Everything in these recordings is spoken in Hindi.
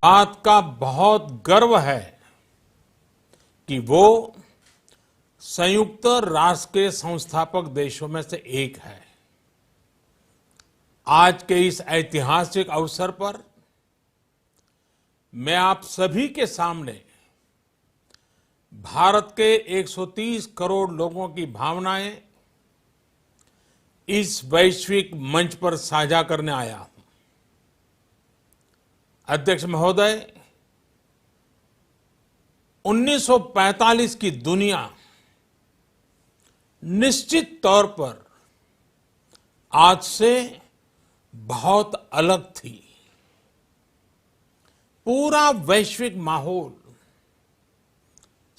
बात का बहुत गर्व है कि वो संयुक्त राष्ट्र के संस्थापक देशों में से एक है। आज के इस ऐतिहासिक अवसर पर मैं आप सभी के सामने भारत के 130 करोड़ लोगों की भावनाएं इस वैश्विक मंच पर साझा करने आया हूं। अध्यक्ष महोदय, 1945 की दुनिया निश्चित तौर पर आज से बहुत अलग थी। पूरा वैश्विक माहौल,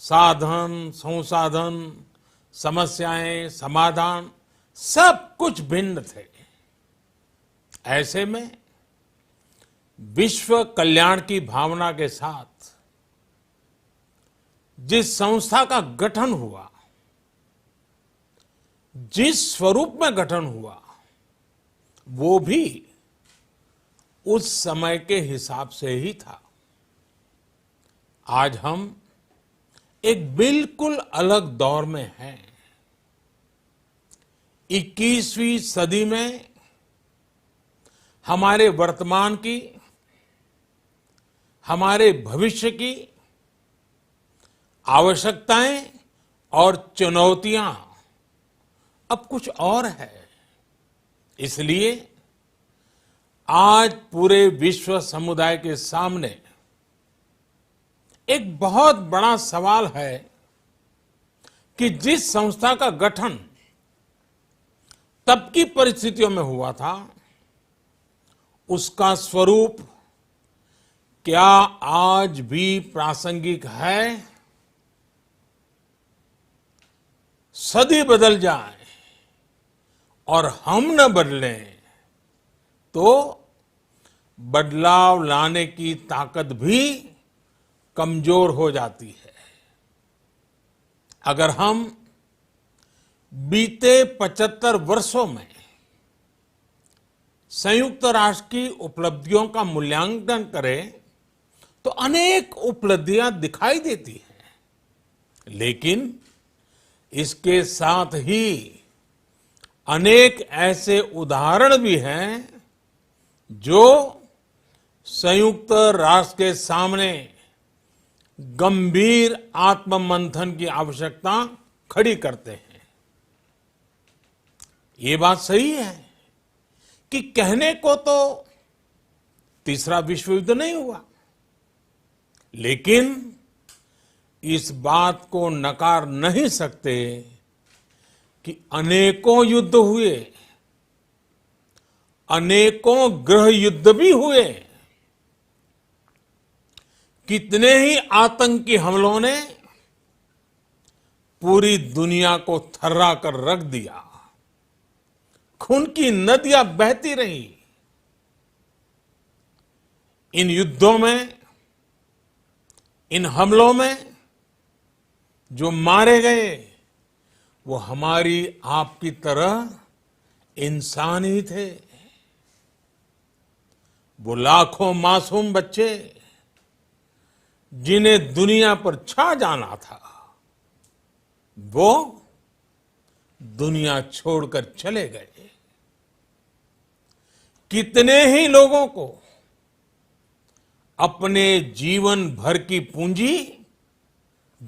साधन, संसाधन, समस्याएं, समाधान सब कुछ भिन्न थे। ऐसे में विश्व कल्याण की भावना के साथ जिस संस्था का गठन हुआ, जिस स्वरूप में गठन हुआ, वो भी उस समय के हिसाब से ही था। आज हम एक बिल्कुल अलग दौर में हैं। 21वीं सदी में हमारे वर्तमान की, हमारे भविष्य की आवश्यकताएं और चुनौतियां अब कुछ और है। इसलिए आज पूरे विश्व समुदाय के सामने एक बहुत बड़ा सवाल है कि जिस संस्था का गठन तब की परिस्थितियों में हुआ था, उसका स्वरूप क्या आज भी प्रासंगिक है? सदी बदल जाए और हम न बदलें तो बदलाव लाने की ताकत भी कमजोर हो जाती है। अगर हम बीते 75 वर्षों में संयुक्त राष्ट्र की उपलब्धियों का मूल्यांकन करें तो अनेक उपलब्धियां दिखाई देती हैं, लेकिन इसके साथ ही अनेक ऐसे उदाहरण भी हैं जो संयुक्त राष्ट्र के सामने गंभीर आत्ममंथन की आवश्यकता खड़ी करते हैं। ये बात सही है कि कहने को तो तीसरा विश्व युद्ध नहीं हुआ, लेकिन इस बात को नकार नहीं सकते कि अनेकों युद्ध हुए, अनेकों गृह युद्ध भी हुए। कितने ही आतंकी हमलों ने पूरी दुनिया को थर्रा कर रख दिया। खून की नदियां बहती रही। इन युद्धों में, इन हमलों में जो मारे गए वो हमारी आपकी तरह इंसान ही थे। वो लाखों मासूम बच्चे जिन्हें दुनिया पर छा जाना था, वो दुनिया छोड़कर चले गए। कितने ही लोगों को अपने जीवन भर की पूंजी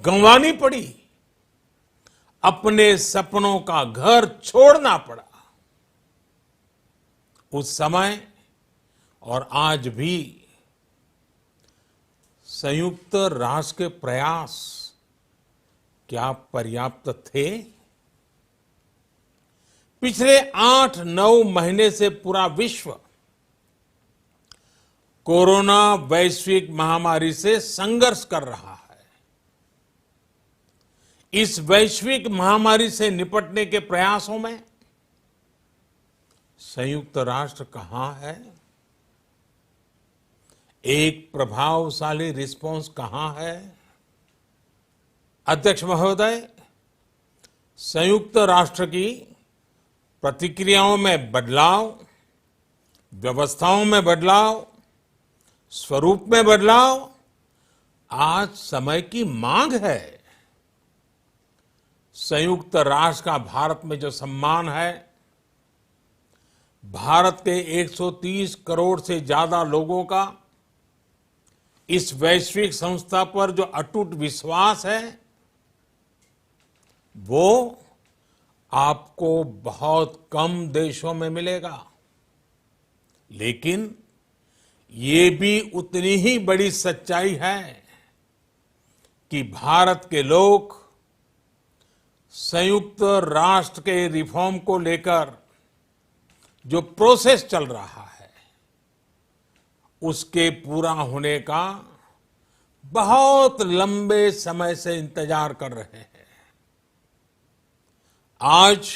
गंवानी पड़ी, अपने सपनों का घर छोड़ना पड़ा। उस समय और आज भी संयुक्त राष्ट्र के प्रयास क्या पर्याप्त थे? पिछले 8-9 महीने से पूरा विश्व कोरोना वैश्विक महामारी से संघर्ष कर रहा है। इस वैश्विक महामारी से निपटने के प्रयासों में संयुक्त राष्ट्र कहां है? एक प्रभावशाली रिस्पांस कहां है? अध्यक्ष महोदय, संयुक्त राष्ट्र की प्रतिक्रियाओं में बदलाव, व्यवस्थाओं में बदलाव, स्वरूप में बदलाव आज समय की मांग है। संयुक्त राष्ट्र का भारत में जो सम्मान है, भारत के 130 करोड़ से ज्यादा लोगों का इस वैश्विक संस्था पर जो अटूट विश्वास है, वो आपको बहुत कम देशों में मिलेगा। लेकिन ये भी उतनी ही बड़ी सच्चाई है कि भारत के लोग संयुक्त राष्ट्र के रिफॉर्म को लेकर जो प्रोसेस चल रहा है, उसके पूरा होने का बहुत लंबे समय से इंतजार कर रहे हैं। आज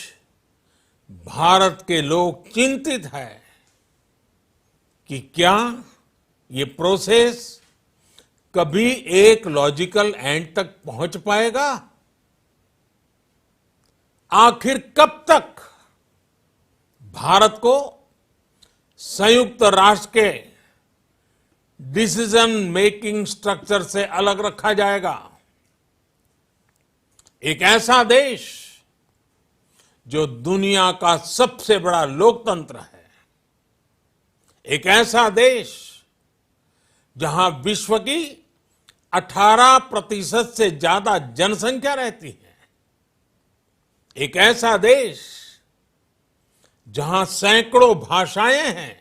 भारत के लोग चिंतित हैं कि क्या ये प्रोसेस कभी एक लॉजिकल एंड तक पहुंच पाएगा। आखिर कब तक भारत को संयुक्त राष्ट्र के डिसीजन मेकिंग स्ट्रक्चर से अलग रखा जाएगा। एक ऐसा देश जो दुनिया का सबसे बड़ा लोकतंत्र है, एक ऐसा देश जहां विश्व की 18% से ज्यादा जनसंख्या रहती है, एक ऐसा देश जहां सैकड़ों भाषाएं हैं,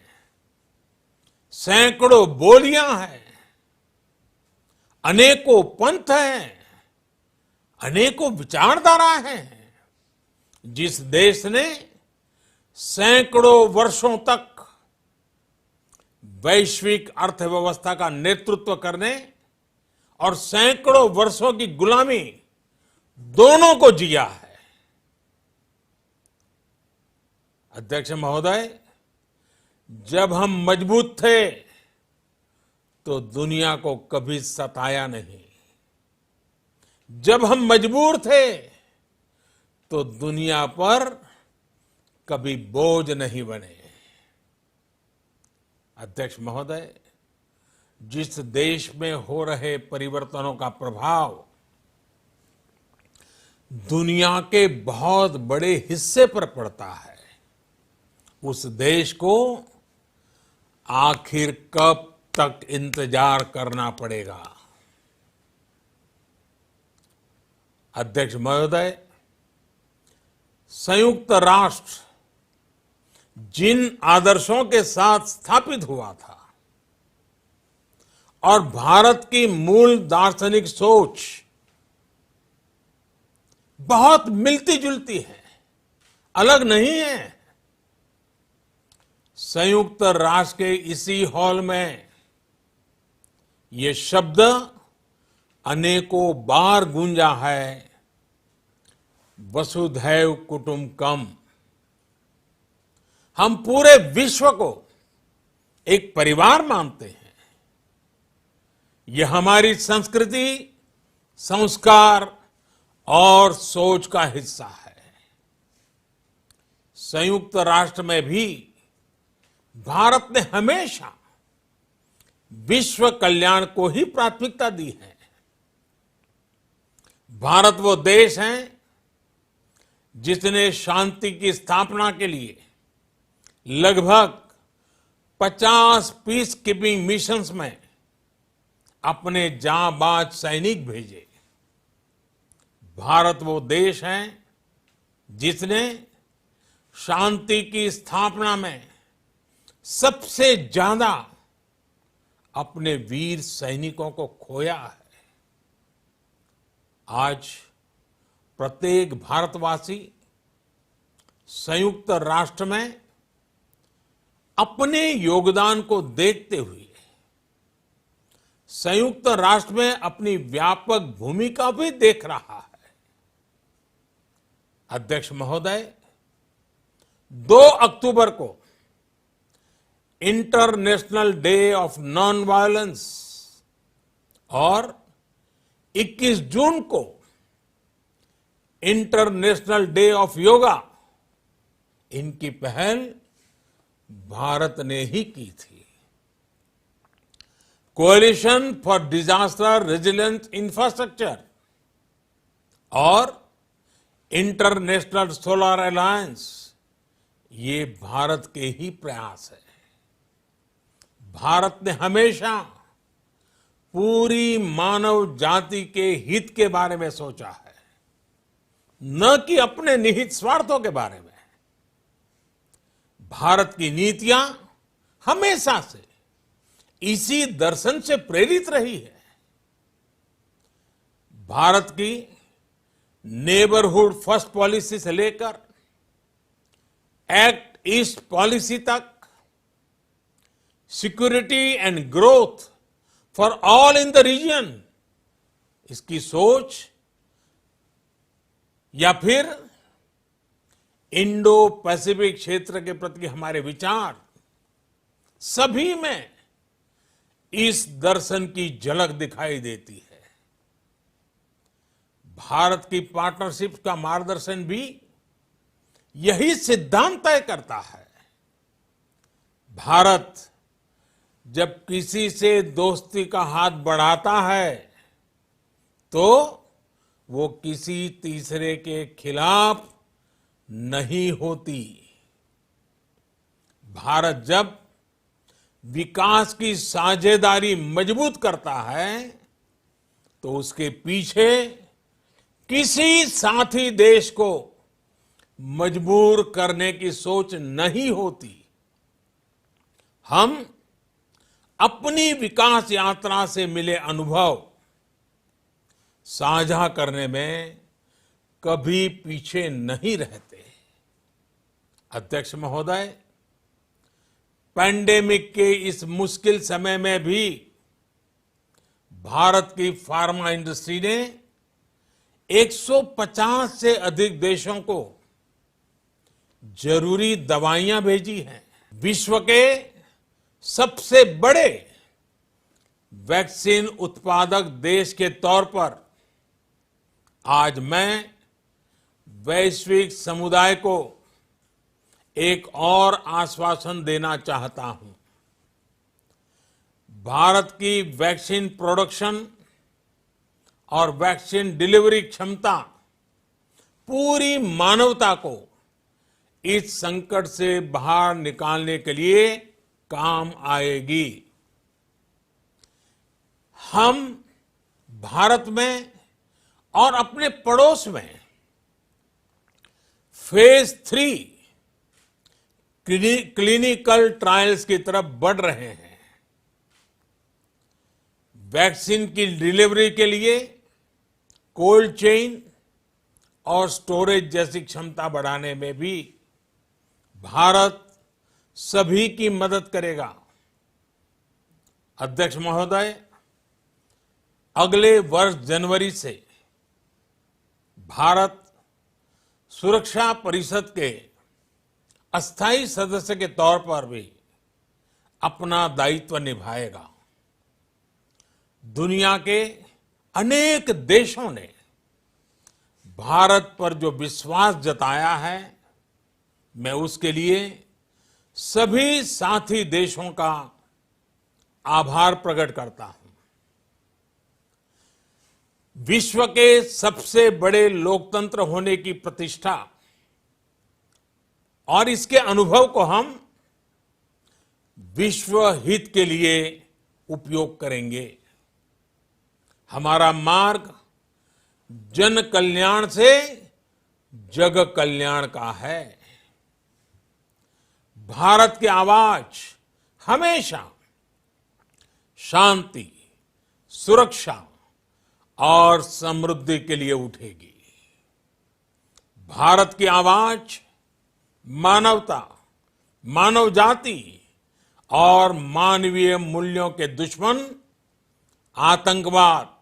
सैकड़ों बोलियां हैं, अनेकों पंथ हैं, अनेकों विचारधारा हैं, जिस देश ने सैकड़ों वर्षों तक वैश्विक अर्थव्यवस्था का नेतृत्व करने और सैकड़ों वर्षों की गुलामी दोनों को जिया है। अध्यक्ष महोदय, जब हम मजबूत थे तो दुनिया को कभी सताया नहीं। जब हम मजबूर थे तो दुनिया पर कभी बोझ नहीं बने। अध्यक्ष महोदय, जिस देश में हो रहे परिवर्तनों का प्रभाव दुनिया के बहुत बड़े हिस्से पर पड़ता है, उस देश को आखिर कब तक इंतजार करना पड़ेगा। अध्यक्ष महोदय, संयुक्त राष्ट्र जिन आदर्शों के साथ स्थापित हुआ था और भारत की मूल दार्शनिक सोच बहुत मिलती जुलती है, अलग नहीं है। संयुक्त राष्ट्र के इसी हॉल में ये शब्द अनेकों बार गूंजा है, वसुधैव कुटुंबकम। हम पूरे विश्व को एक परिवार मानते हैं। यह हमारी संस्कृति, संस्कार और सोच का हिस्सा है। संयुक्त राष्ट्र में भी भारत ने हमेशा विश्व कल्याण को ही प्राथमिकता दी है। भारत वो देश है जिसने शांति की स्थापना के लिए लगभग 50 पीस कीपिंग मिशंस में अपने जांबाज सैनिक भेजे। भारत वो देश है जिसने शांति की स्थापना में सबसे ज्यादा अपने वीर सैनिकों को खोया है। आज प्रत्येक भारतवासी संयुक्त राष्ट्र में अपने योगदान को देखते हुए संयुक्त राष्ट्र में अपनी व्यापक भूमिका भी देख रहा है। अध्यक्ष महोदय, 2 अक्टूबर को international day of non violence और 21 जून को इंटरनेशनल डे ऑफ योगा, इनकी पहल भारत ने ही की थी। Coalition for disaster resilient infrastructure और इंटरनेशनल सोलर अलायंस, ये भारत के ही प्रयास है। भारत ने हमेशा पूरी मानव जाति के हित के बारे में सोचा है, न कि अपने निहित स्वार्थों के बारे में। भारत की नीतियां हमेशा से इसी दर्शन से प्रेरित रही है। भारत की नेबरहुड फर्स्ट पॉलिसी से लेकर एक्ट ईस्ट पॉलिसी तक, security and growth for all in the region, इसकी सोच, या फिर इंडो पैसिफिक क्षेत्र के प्रति हमारे विचार, सभी में इस दर्शन की झलक दिखाई देती है। भारत की पार्टनरशिप का मार्गदर्शन भी यही सिद्धांत तय करता है। भारत जब किसी से दोस्ती का हाथ बढ़ाता है तो वो किसी तीसरे के खिलाफ नहीं होती। भारत जब विकास की साझेदारी मजबूत करता है तो उसके पीछे किसी साथी देश को मजबूर करने की सोच नहीं होती। हम अपनी विकास यात्रा से मिले अनुभव साझा करने में कभी पीछे नहीं रहते। अध्यक्ष महोदय, पैंडेमिक के इस मुश्किल समय में भी भारत की फार्मा इंडस्ट्री ने 150 से अधिक देशों को जरूरी दवाइयां भेजी हैं। विश्व के सबसे बड़े वैक्सीन उत्पादक देश के तौर पर आज मैं वैश्विक समुदाय को एक और आश्वासन देना चाहता हूं। भारत की वैक्सीन प्रोडक्शन और वैक्सीन डिलीवरी क्षमता पूरी मानवता को इस संकट से बाहर निकालने के लिए काम आएगी। हम भारत में और अपने पड़ोस में फेज 3 क्लिनिकल ट्रायल्स की तरफ बढ़ रहे हैं। वैक्सीन की डिलीवरी के लिए कोल्ड चेन और स्टोरेज जैसी क्षमता बढ़ाने में भी भारत सभी की मदद करेगा। अध्यक्ष महोदय, अगले वर्ष जनवरी से भारत सुरक्षा परिषद के अस्थायी सदस्य के तौर पर भी अपना दायित्व निभाएगा। दुनिया के अनेक देशों ने भारत पर जो विश्वास जताया है, मैं उसके लिए सभी साथी देशों का आभार प्रकट करता हूं। विश्व के सबसे बड़े लोकतंत्र होने की प्रतिष्ठा और इसके अनुभव को हम विश्व हित के लिए उपयोग करेंगे। हमारा मार्ग जन कल्याण से जग कल्याण का है। भारत की आवाज हमेशा शांति, सुरक्षा और समृद्धि के लिए उठेगी। भारत की आवाज मानवता, मानव जाति और मानवीय मूल्यों के दुश्मन आतंकवाद,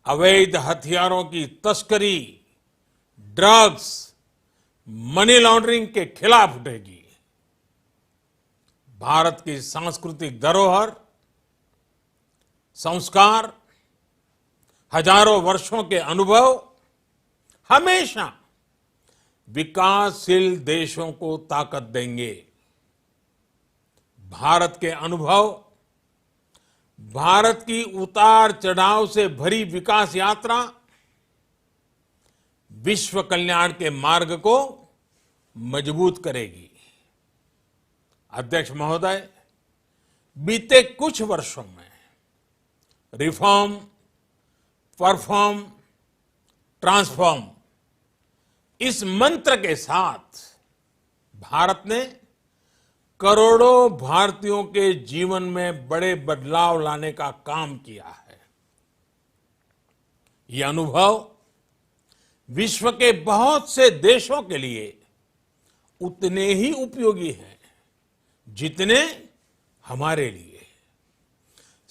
अवैध हथियारों की तस्करी, ड्रग्स, मनी लॉन्ड्रिंग के खिलाफ उठेगी। भारत की सांस्कृतिक धरोहर, संस्कार, हजारों वर्षों के अनुभव हमेशा विकासशील देशों को ताकत देंगे। भारत के अनुभव भारत की उतार चढ़ाव से भरी विकास यात्रा विश्व कल्याण के मार्ग को मजबूत करेगी। अध्यक्ष महोदय, बीते कुछ वर्षों में रिफॉर्म, परफॉर्म, ट्रांसफॉर्म इस मंत्र के साथ भारत ने करोड़ों भारतीयों के जीवन में बड़े बदलाव लाने का काम किया है। यह अनुभव विश्व के बहुत से देशों के लिए उतने ही उपयोगी है जितने हमारे लिए।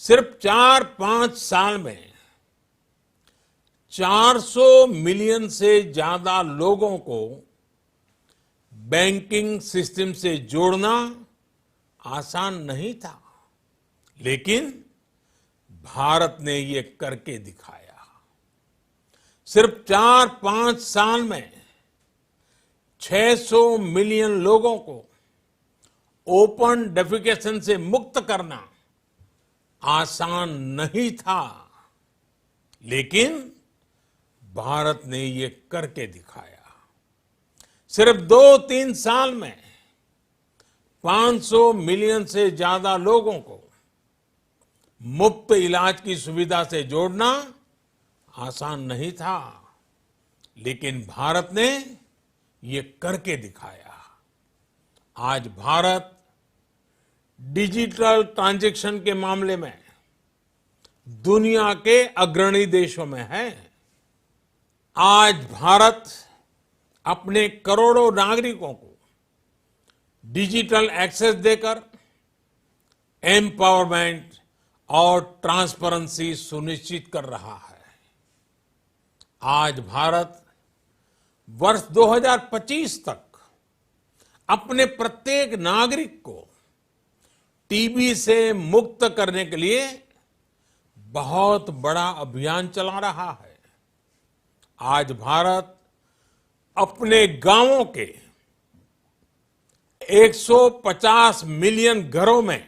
सिर्फ 4-5 साल में 400 मिलियन से ज्यादा लोगों को बैंकिंग सिस्टम से जोड़ना आसान नहीं था, लेकिन भारत ने ये करके दिखाया। सिर्फ 4-5 साल में 600 मिलियन लोगों को ओपन डेफिकेशन से मुक्त करना आसान नहीं था, लेकिन भारत ने ये करके दिखाया। सिर्फ 2-3 साल में 500 मिलियन से ज्यादा लोगों को मुफ्त इलाज की सुविधा से जोड़ना आसान नहीं था, लेकिन भारत ने ये करके दिखाया। आज भारत डिजिटल ट्रांजैक्शन के मामले में दुनिया के अग्रणी देशों में है। आज भारत अपने करोड़ों नागरिकों को डिजिटल एक्सेस देकर एम्पावरमेंट और ट्रांसपेरेंसी सुनिश्चित कर रहा है। आज भारत वर्ष 2025 तक अपने प्रत्येक नागरिक को टीबी से मुक्त करने के लिए बहुत बड़ा अभियान चला रहा है। आज भारत अपने गांवों के 150 मिलियन घरों में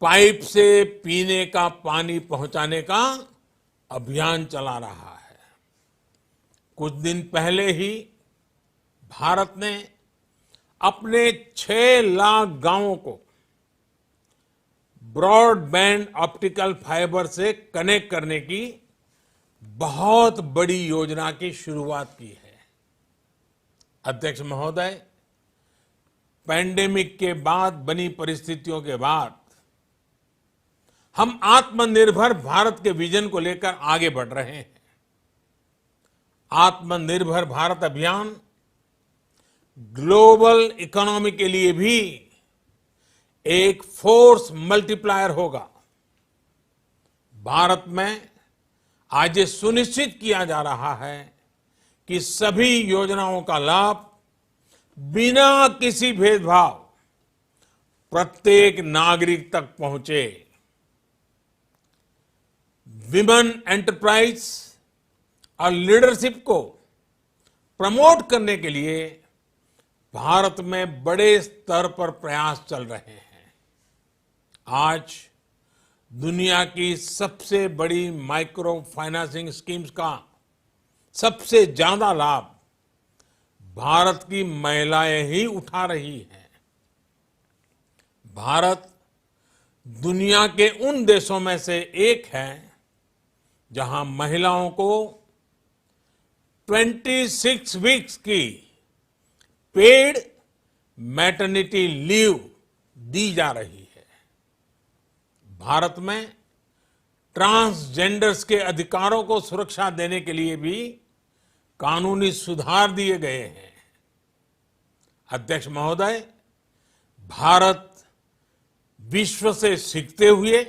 पाइप से पीने का पानी पहुंचाने का अभियान चला रहा है। कुछ दिन पहले ही भारत ने अपने 6 लाख गांवों को ब्रॉडबैंड ऑप्टिकल फाइबर से कनेक्ट करने की बहुत बड़ी योजना की शुरुआत की है। अध्यक्ष महोदय, पैंडेमिक के बाद बनी परिस्थितियों के बाद हम आत्मनिर्भर भारत के विजन को लेकर आगे बढ़ रहे हैं। आत्मनिर्भर भारत अभियान ग्लोबल इकोनॉमी के लिए भी एक फोर्स मल्टीप्लायर होगा। भारत में आज ये सुनिश्चित किया जा रहा है कि सभी योजनाओं का लाभ बिना किसी भेदभाव प्रत्येक नागरिक तक पहुंचे। विमेन एंटरप्राइज और लीडरशिप को प्रमोट करने के लिए भारत में बड़े स्तर पर प्रयास चल रहे हैं। आज दुनिया की सबसे बड़ी माइक्रो फाइनेंसिंग स्कीम्स का सबसे ज्यादा लाभ भारत की महिलाएं ही उठा रही हैं। भारत दुनिया के उन देशों में से एक है जहां महिलाओं को 26 वीक्स की पेड मैटरनिटी लीव दी जा रही है। भारत में ट्रांसजेंडर्स के अधिकारों को सुरक्षा देने के लिए भी कानूनी सुधार दिए गए हैं। अध्यक्ष महोदय, भारत विश्व से सीखते हुए,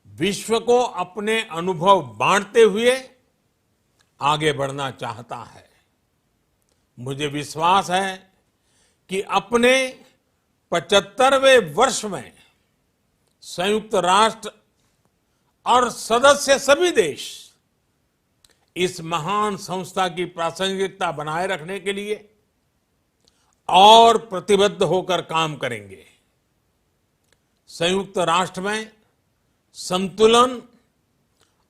विश्व को अपने अनुभव बांटते हुए आगे बढ़ना चाहता है। मुझे विश्वास है कि अपने 75वें वर्ष में संयुक्त राष्ट्र और सदस्य सभी देश इस महान संस्था की प्रासंगिकता बनाए रखने के लिए और प्रतिबद्ध होकर काम करेंगे। संयुक्त राष्ट्र में संतुलन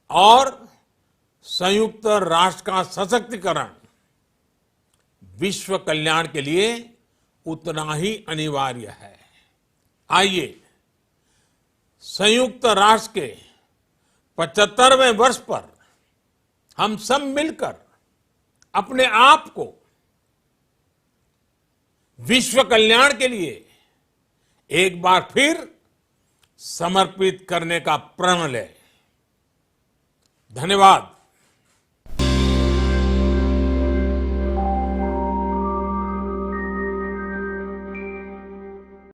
और संयुक्त राष्ट्र का सशक्तिकरण विश्व कल्याण के लिए उतना ही अनिवार्य है। आइए संयुक्त राष्ट्र के 75वें वर्ष पर हम सब मिलकर अपने आप को विश्व कल्याण के लिए एक बार फिर समर्पित करने का प्रण लें। धन्यवाद।